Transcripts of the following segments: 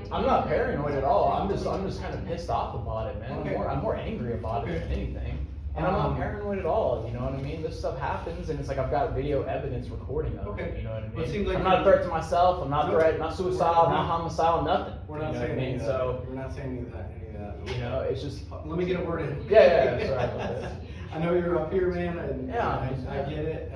to I'm not paranoid at all. I'm just kind of pissed off about it, man. Okay. I'm more angry about it than anything. And I'm not paranoid at all, you know what I mean? This stuff happens, and it's like I've got video evidence recording of it, you know what I mean? Well, it seems like I'm not a threat to myself, I'm not not suicidal, we're not homicidal, nothing. We're not you know saying what I mean? any of that. So, We're not saying any of that. you know, it's just... Let me get a word in. Yeah, that's right about this. I know you're up here, man, and Yeah, I get it.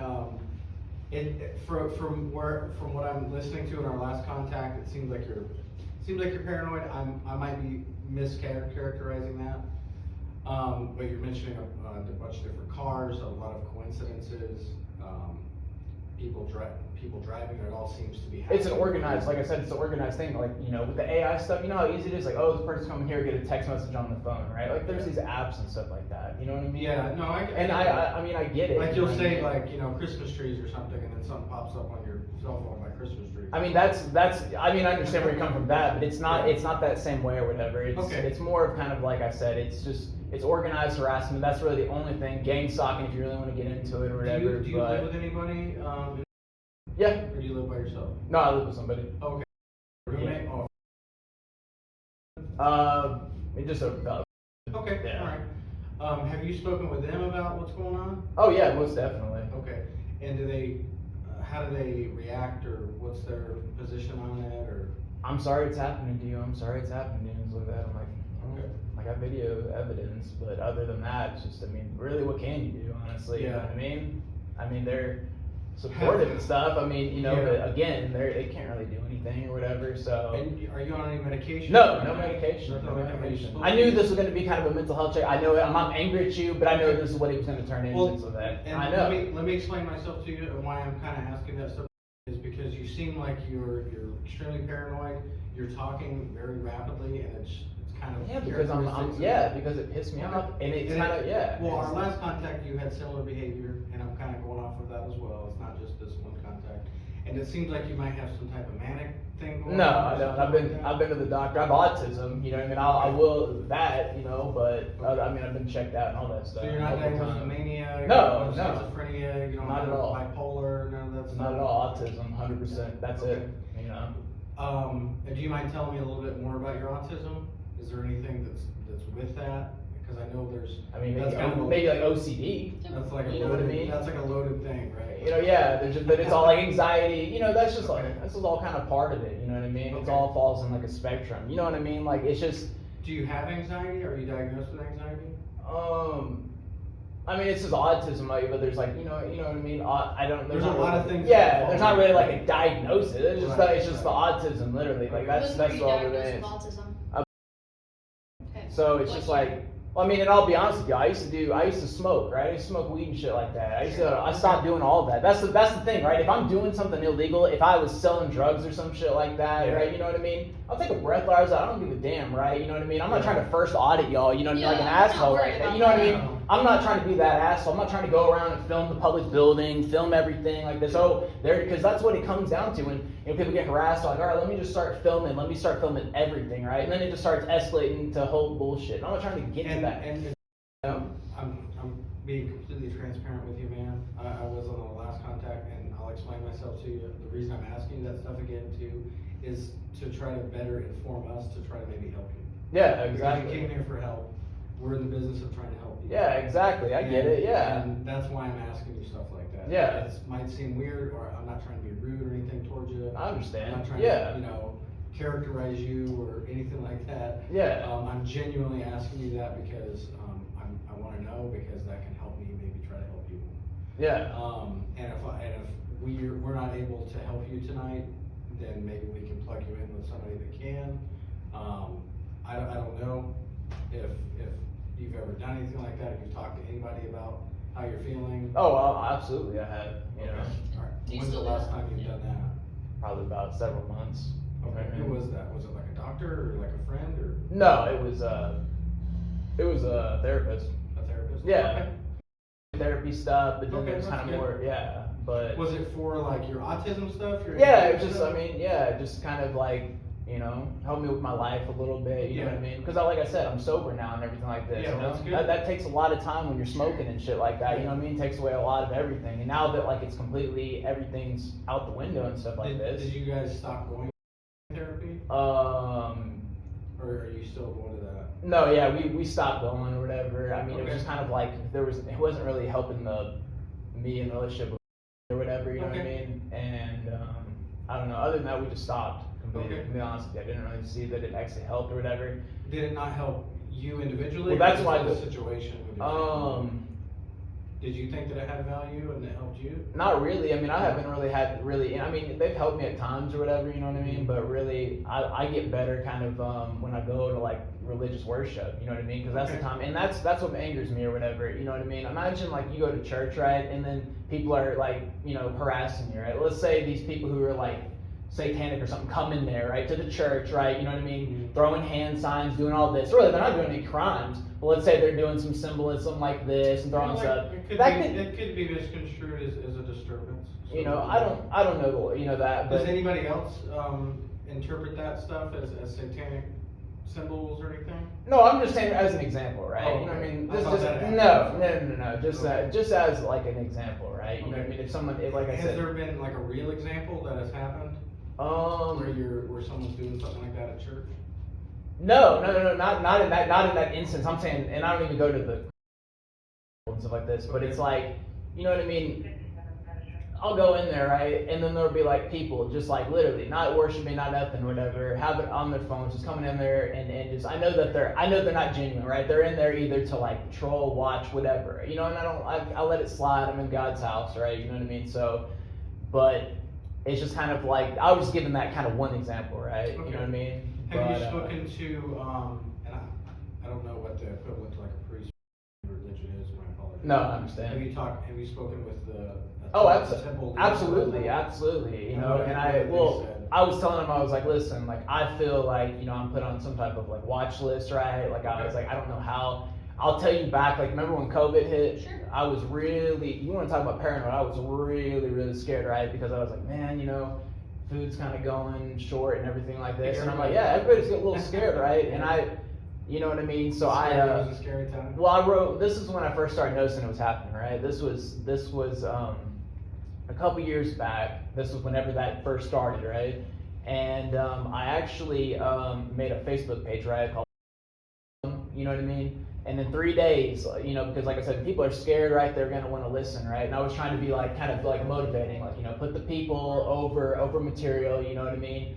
From what I'm listening to in our last contact, it seems like you're paranoid. I might be mischaracterizing that. But you're mentioning a bunch of different cars, a lot of coincidences, people driving. It all seems to be happening. It's an organized, like I said, it's an organized thing. Like, you know, with the AI stuff, you know how easy it is? Like, oh, this person's coming here, get a text message on the phone, right? Like, there's these apps and stuff like that. You know what I mean? Yeah, no, I mean, I get it. Like you'll say, I mean? like, you know, Christmas trees or something, and then something pops up on your cell phone like Christmas trees. I mean, I mean, I understand where you come from that, but it's not that same way or whatever. It's more of kind of, like I said, it's organized harassment. That's really the only thing. Gangstalking, if you really want to get into it or whatever. Do you live with anybody? Yeah. Or do you live by yourself? No, I live with somebody. Okay. Roommate? Yeah. Oh. Just a. Okay, Yeah. alright. Have you spoken with them about what's going on? Oh yeah, most definitely. Okay, and how do they react, or what's their position on it, or? I'm sorry it's happening to you. I'm sorry it's happening to you. And look at that. I'm like, Okay. I got video evidence, but other than that, it's just, I mean, really, what can you do, honestly? You know what I mean? I mean, they're supportive and stuff. I mean, you know, but again, they can't really do anything or whatever, so. And are you on any medication? No medication. No medication. I knew this was going to be kind of a mental health check. I know I'm not angry at you, but I know this is what it was going to turn into, so that, and I know. Let me explain myself to you, and why I'm kind of asking that stuff is because you seem like you're extremely paranoid. You're talking very rapidly, and it's kind of because it pissed me off, and it's kind of Well, our last contact, you had similar behavior, and I'm kind of going off of that as well. It's not just this one contact, and it seems like you might have some type of manic thing going on. No, I don't. I've been to the doctor. I have autism. You know what I mean? I will that. You know, but I mean, I've been checked out and all that stuff. So you're not diagnosed with mania? No. Schizophrenia? You don't not have at all. Bipolar? None of that stuff? Not at all. Autism, 100%. That's it. You know. And do you mind telling me a little bit more about your autism? Is there anything that's with that? Because I know there's. I mean, that's maybe like OCD. That's like you know what I mean? That's like a loaded thing, right? You know, yeah. But it's all like anxiety. You know, that's just like this is all kind of part of it. You know what I mean? It all falls in like a spectrum. You know what I mean? Like it's just. Do you have anxiety? Are you diagnosed with anxiety? I mean, it's just autism, like, but there's like, you know what I mean? I don't. There's a lot of things. Yeah, there's not really like a diagnosis. It's just it's just the autism, literally. Like that's all it is. Autism. So it's just like, well, I mean, and I'll be honest with you, I used to smoke, right? I used to smoke weed and shit like that. I stopped doing all of that. That's the thing, right? If I'm doing something illegal, if I was selling drugs or some shit like that, right? You know what I mean? I'll take a breath, I don't give a damn, right? You know what I mean? I'm not trying to first audit y'all, you know what I mean? Like an asshole like that. You know what I mean? I'm not trying to be that asshole. I'm not trying to go around and film the public building, film everything like this. Oh, because that's what it comes down to. When people get harassed, like, all right, let me just start filming. Let me start filming everything, right? And then it just starts escalating to whole bullshit. I'm not trying to get to that. And you know? I'm being completely transparent with you, man. I was on the last contact, and I'll explain myself to you. The reason I'm asking you that stuff again too is to try to better inform us, to try to maybe help you. Yeah, exactly. Because you came here for help. We're in the business of trying to help you. Yeah, exactly. I get it. Yeah. And that's why I'm asking you stuff like that. Yeah. It might seem weird, or I'm not trying to be rude or anything towards you. I understand. I'm not trying to, characterize you or anything like that. Yeah. I'm genuinely asking you that because I want to know, because that can help me maybe try to help you. Yeah. And if we're not able to help you tonight, then maybe we can plug you in with somebody that can. I don't know if you've ever done anything like that. If you've talked to anybody about how you're feeling. Oh, well, absolutely, I have. You know. All right. Do you When's the still last do that? time you've done that? Probably about several months. Okay. Who was that? Was it like a doctor or like a friend or? No, it was a therapist. A therapist? Yeah. Okay. Therapy stuff, but then Okay, it was that's kind of good. more, but. Was it for like your autism stuff? Yeah, it was just, I mean, just kind of like, help me with my life a little bit, you know what I mean? Because like I said, I'm sober now and everything like this, Yeah, you know? that's good. That takes a lot of time when you're smoking and shit like that, you know what I mean? It takes away a lot of everything. And now that like it's completely, everything's out the window and stuff like this. Did you guys stop going to therapy? Or are you still going to that? No, yeah, we stopped going or whatever. I mean, it was Okay. just kind of like it wasn't really helping me in the relationship with or whatever, you know what I Okay. mean? And I don't know. Other than that, we just stopped. Completely. Okay. To be honest with you, I didn't really see that it actually helped or whatever. Did it not help you individually? Well, that's or why just the situation with your family? Did you think that it had value and it helped you? Not really. I mean, I haven't really had really. I mean, they've helped me at times or whatever. You know what I mean? But really, I get better kind of when I go to like religious worship. You know what I mean? Because that's the Okay. time, and that's what angers me or whatever. You know what I mean? Imagine like you go to church, right, and then people are like harassing you, right? Let's say these people who are like satanic or something come in there, right, to the church, right? You know what I mean? Mhm. Throwing hand signs, doing all this. Really, they're not doing any crimes. But let's say they're doing some symbolism like this and throwing Like, stuff. it could be misconstrued as a disturbance. I don't know that, but Does anybody else interpret that stuff as satanic symbols or anything? no, I'm just saying as an example, right? Oh, You know what I okay. mean? I This thought just that happened. no. Just Okay. just as like an example, right? You know what I Okay. mean? If someone, like I Has said, there been like a real example that has happened where someone's doing something like that at church? no, not in that instance. I'm saying, and I don't even go to the and stuff like this, but it's like, you know what I mean? I'll go in there, right, and then there'll be like people just like literally not worshiping, not nothing, whatever, have it on their phones, just coming in there and just I know they're not genuine, right? They're in there either to like troll, watch, whatever, and I let it slide. I'm in God's house, right? You know what I mean? So, but it's just kind of like I was just giving that kind of one example, right? Okay. You know what I mean? Have you spoken to and I don't know what the equivalent to like a priest religion is. My apologies. No, I understand. Have you spoken with the temple leader? Absolutely. And what have they said? I was telling him, I was like, listen, like I feel like I'm put on some type of like watch list, right? Like I was like, I don't know how. I'll tell you back, like remember when COVID hit? Sure. I was really, you want to talk about paranoid? I was really scared, right? Because I was like, man, food's kind of going short and everything like this, and I'm like, yeah, everybody's getting a little scared, right? And you know what I mean? So It was a scary time. well, I wrote. This is when I first started noticing it was happening, right? This was a couple years back. This was whenever that first started, right? And I actually made a Facebook page, right, called, you know what I mean? And in 3 days, because like I said, people are scared, right? They're gonna want to listen, right? And I was trying to be like, kind of like motivating, like put the people over material, you know what I mean?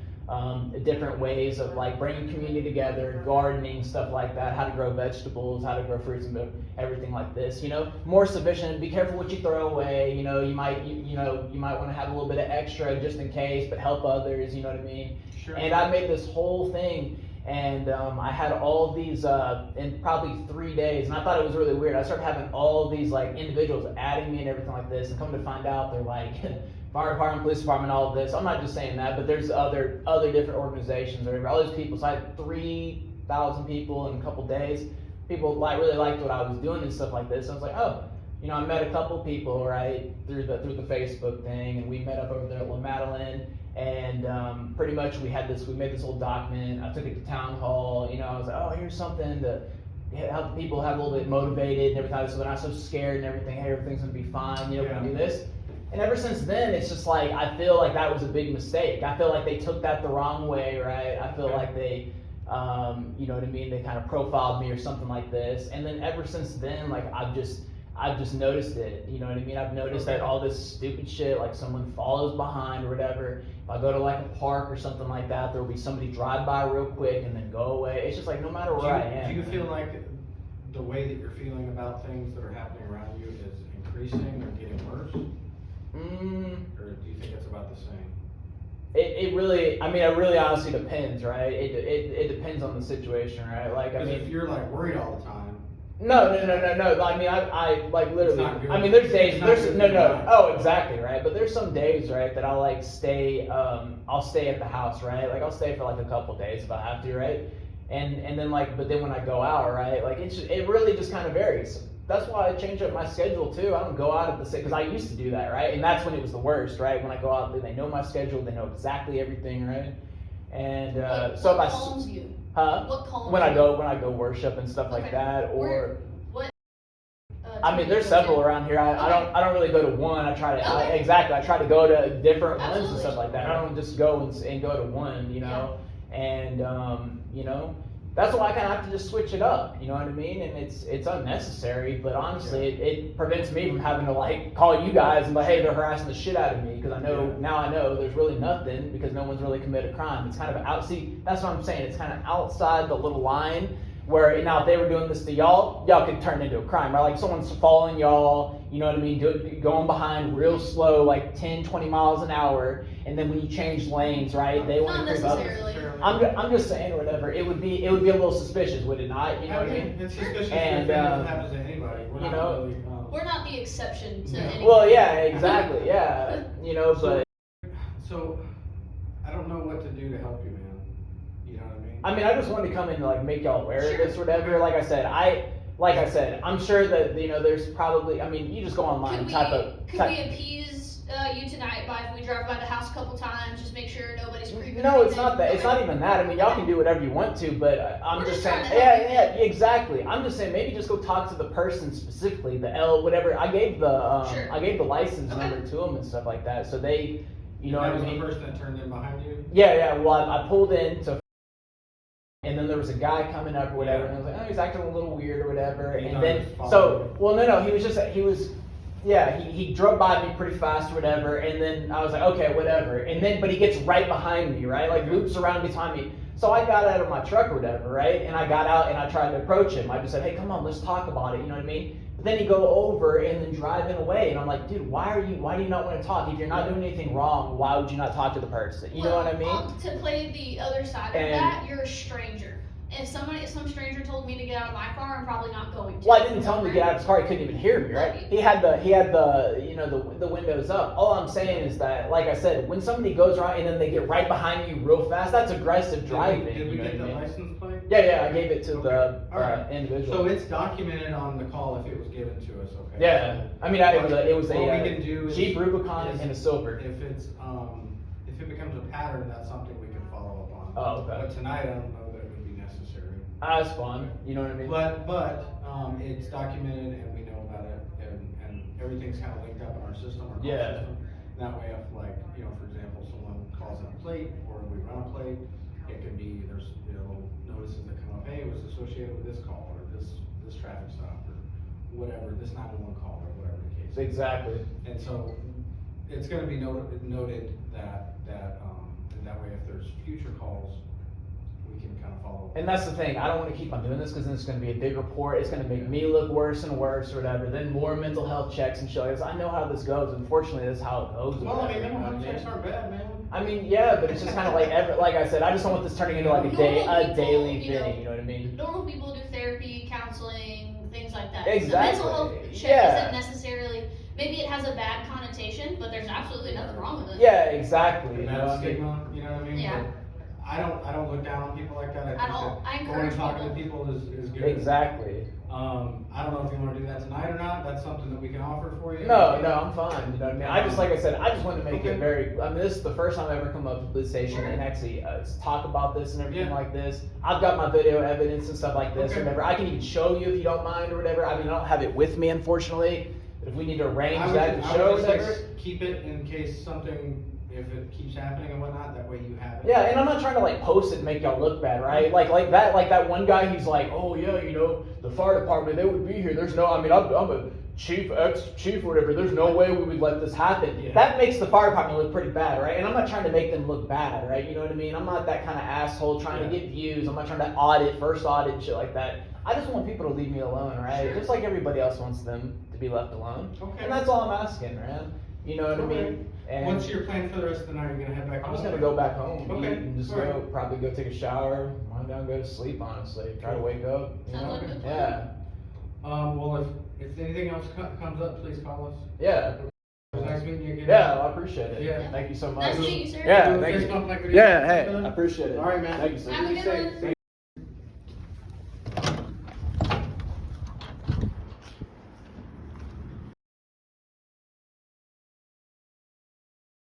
Different ways of like bringing community together, gardening, stuff like that, how to grow vegetables, how to grow fruits and everything like this, more sufficient. Be careful what you throw away, you might want to have a little bit of extra just in case, but help others, you know what I mean? Sure. And I made this whole thing, and I had all these in probably 3 days, and I thought it was really weird. I started having all these like individuals adding me and everything like this, and come to find out they're like fire department, police department, all of this. I'm not just saying that, but there's other different organizations or all these people. So I had 3,000 people in a couple days. People really liked what I was doing and stuff like this. I was like, oh, I met a couple people, right, through the Facebook thing, and we met up over there at La Madeleine, and pretty much we made this little document. I took it to town hall. I was like, oh, here's something to help people have a little bit motivated and everything, so they're not so scared and everything. Hey, everything's gonna be fine. We're gonna do this. And ever since then, it's just like, I feel like that was a big mistake. I feel like they took that the wrong way, right? I feel like they, you know what I mean? They kind of profiled me or something like this. And then ever since then, like, I've just noticed it, you know what I mean? I've noticed that all this stupid shit, like someone follows behind or whatever. If I go to like a park or something like that, there'll be somebody drive by real quick and then go away. It's just like, no matter where I am. Do you feel like the way that you're feeling about things that are happening around you is increasing or getting worse? Or do you think it's about the same? It really honestly depends, right? It depends on the situation, right? Like, I mean, if you're like worried all the time. No. I mean, I like literally. It's not good. I mean, there's days. It's not There's good no. for your mind. Oh, exactly, right. But there's some days, right, that I'll like stay. I'll stay at the house, right? Like I'll stay for like a couple days if I have to, right? And then like, but then when I go out, right, like it really just kind of varies. That's why I changed up my schedule too. I don't go out at the same, because I used to do that, right? And that's when it was the worst, right? When I go out, they know my schedule, they know exactly everything, right? And so if what calms you? Huh? What calms when you? I go worship and stuff like that, or what? I mean, there's several around here. I don't really go to one. I try to I try to go to different ones and stuff like that. I don't just go and go to one, And you know, that's why I kind of have to just switch it up. You know what I mean? And it's unnecessary, but honestly, it prevents me from having to like call you guys and be like, hey, they're harassing the shit out of me, because I know now I know there's really nothing, because no one's really committed a crime. It's kind of out. See, that's what I'm saying. It's kind of outside the little line. Where now if they were doing this to y'all could turn into a crime, right? Like someone's following y'all, you know what I mean, going behind real slow, like 10, 20 miles an hour, and then when you change lanes, right, they want to creep up. I'm just saying, or whatever, it would be a little suspicious, would it not? You know what I mean? It's suspicious, and it happens to anybody. We're not the exception to anything. Well, yeah, exactly, yeah, you know, but. So, I don't know what to do to help you, man. You know what I mean? I mean, I just wanted to come in and like make y'all aware of this or whatever. Like I said, I'm sure that, you know, there's probably, I mean, you just go online Could we appease you tonight by if we drive by the house a couple times, just make sure nobody's creeping? No, it's not that. It's not even that. I mean, y'all can do whatever you want to, but I'm just saying. Yeah, exactly. I'm just saying, maybe just go talk to the person specifically, the L, whatever. I gave the license number to them and stuff like that, so they, you know what I mean. That was the person that turned in behind you. Yeah. Well, I pulled in to. And then there was a guy coming up or whatever, and I was like, oh, he's acting a little weird or whatever. And then, he drove by me pretty fast or whatever, and then I was like, okay, whatever. And then, but he gets right behind me, right? Like loops around behind me. So I got out of my truck or whatever, right? And I got out and I tried to approach him. I just said, hey, come on, let's talk about it, you know what I mean? But then he go over and then driving away, and I'm like, dude, why do you not want to talk? If you're not doing anything wrong, why would you not talk to the person? You know what I mean? To play the other side of that, you're a stranger. If some stranger told me to get out of my car, I'm probably not going to. Well, I didn't tell him to get out of his car. He couldn't even hear me, right? He had the you know, the windows up. All I'm saying is that, like I said, when somebody goes around and then they get right behind you real fast, that's aggressive driving. Did we get the license plate? Yeah, I gave it to the individual. So it's documented on the call if it was given to us, okay? Yeah, I mean, it was What we a can do Jeep Rubicon and a silver. If it becomes a pattern, that's something we can follow up on. Oh, okay. But tonight, I don't know that it would be necessary. That's fun. You know what I mean? But it's documented and we know about it, and everything's kind of linked up in our system, our call system. And that way, if like, you know, for example, someone calls in a plate or we run a plate, it could be, there's, you know, notices that come up, hey, it was associated with this call or this traffic stop or whatever, this 911 call or whatever the case is. Exactly. And so it's gonna be noted that that way if there's future calls, we can kind of follow up. And that's the thing. I don't want to keep on doing this because then it's going to be a big report. It's going to make me look worse and worse or whatever. Then more mental health checks and shit like this. I know how this goes. Unfortunately, that's how it goes. Well, I mean, mental health checks aren't bad, man. I mean, yeah, but it's just kind of like like I said, I just don't want this turning into like a daily thing. You know what I mean? Normal people do therapy, counseling, things like that. Exactly. The mental health check isn't necessarily. Maybe it has a bad connotation, but there's absolutely nothing wrong with it. Yeah, exactly. You know what I mean? Yeah. But I don't look down on people like that. I think that going and talking to people is good. Exactly. I don't know if you want to do that tonight or not. That's something that we can offer for you. No, I'm fine. You know what I mean? I just, like I said, I just wanted to make it very. I mean, this is the first time I've ever come up to the police station and actually talk about this and everything like this. I've got my video evidence and stuff like this or whatever. I can even show you if you don't mind or whatever. I mean, I don't have it with me, unfortunately. But if we need to arrange that to show whatever, keep it in case something. If it keeps happening and whatnot, that way you have it. Yeah, and I'm not trying to like post it and make y'all look bad, right? Like that one guy, he's like, oh yeah, you know, the fire department, they would be here. There's no, I mean, I'm a ex-chief or whatever. There's no way we would let this happen. Yeah. That makes the fire department look pretty bad, right? And I'm not trying to make them look bad, right? You know what I mean? I'm not that kind of asshole trying to get views. I'm not trying to first audit and shit like that. I just want people to leave me alone, right? Sure. Just like everybody else wants them to be left alone. Okay. And that's all I'm asking, man. You know what I mean? And what's your plan for the rest of the night? Are you gonna head back home? I'm just gonna go back home, eat, and just probably go take a shower, wind down, go to sleep. Honestly, try to wake up. You know? Yeah. Well, if anything else comes up, please call us. Yeah. It was nice meeting you again. Yeah, I appreciate it. Yeah. Thank you so much. Nice to meet you, sir. Yeah, thank you. Yeah, hey, I appreciate it. All right, man. Thank you, sir. Have a good one.